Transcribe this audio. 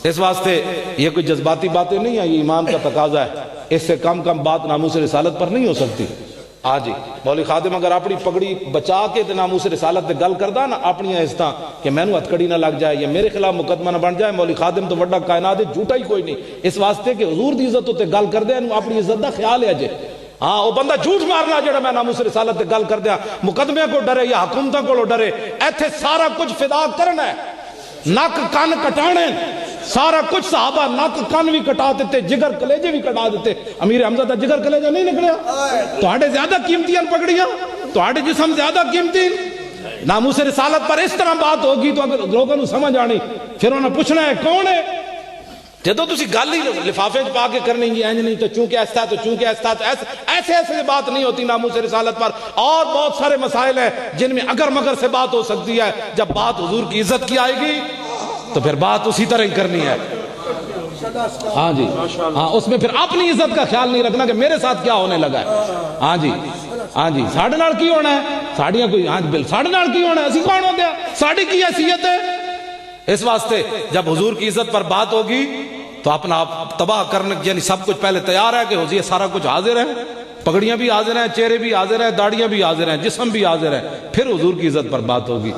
اس واسطے یہ کوئی جذباتی باتیں نہیں ہیں، یہ ایمان کا تقاضا ہے، اس سے کم بات ناموس رسالت پر نہیں ہو سکتی۔ ہاں جی، مولوی خادم اگر اپنی پگڑی بچا کے تے ناموس رسالت تے گل کردا نا اپنی اس طرح کہ مینوں ہتھکڑی نہ لگ جائے یا میرے خلاف مقدمہ نہ بن جائے، مولوی خادم تو وڈا کائنات ہے، جھوٹا ہی کوئی نہیں، اس واسطے کہ حضور دی عزت تے گل کردے انہوں اپنی عزت دا خیال ہے جے۔ ہاں وہ بندہ جھوٹ مارنا جڑا میں ناموس رسالت تے گل کردیا مقدمے کو ڈرے یا حکومتاں کو ڈرے، ایتھے سارا کچھ فدا کرنا ہے، نک کان کٹانے، سارا کچھ صحابہ نک کان بھی کٹا دیتے، جگر کلیجے بھی کٹا دیتے۔ امیر حمزہ دا جگر کلیجہ نہیں نکلیا، تہاڈے زیادہ قیمتی ہیں پگڑیاں، تہاڈے جسم زیادہ قیمتی۔ ناموس رسالت پر اس طرح بات ہوگی تو اگر لوگوں کو سمجھ آنی، پھر انہوں نے پوچھنا ہے کون ہے؟ جدو تسی گل ہی لفافے پا کے کرنی جی اینج نہیں تو چونکہ ایسا تو چونکہ ایسا تو ایسے بات نہیں ہوتی ناموس رسالت پر۔ اور بہت سارے مسائل ہیں جن میں اگر مگر سے بات ہو سکتی ہے، جب بات حضور کی عزت کی آئے گی تو پھر بات اسی طرح ہی کرنی ہے۔ ہاں جی، ہاں اس میں پھر اپنی عزت کا خیال نہیں رکھنا کہ میرے ساتھ کیا ہونے لگا ہے۔ ہاں جی، ہاں جی، ساڑھے نال کی ہونا ہے، ساڑھیاں کوئی، ہاں جی، ساڑھے نال کی ہونا ہے، اسی کون ہو گیا، ساڑھی کی حیثیت ہے۔ اس واسطے جب حضور کی عزت پر بات ہوگی تو اپنا آپ تباہ کرنے، یعنی سب کچھ پہلے تیار ہے کہ حضور سارا کچھ حاضر ہے، پگڑیاں بھی حاضر ہیں، چہرے بھی حاضر ہیں، داڑیاں بھی حاضر ہیں، جسم بھی حاضر ہے، پھر حضور کی عزت پر بات ہوگی۔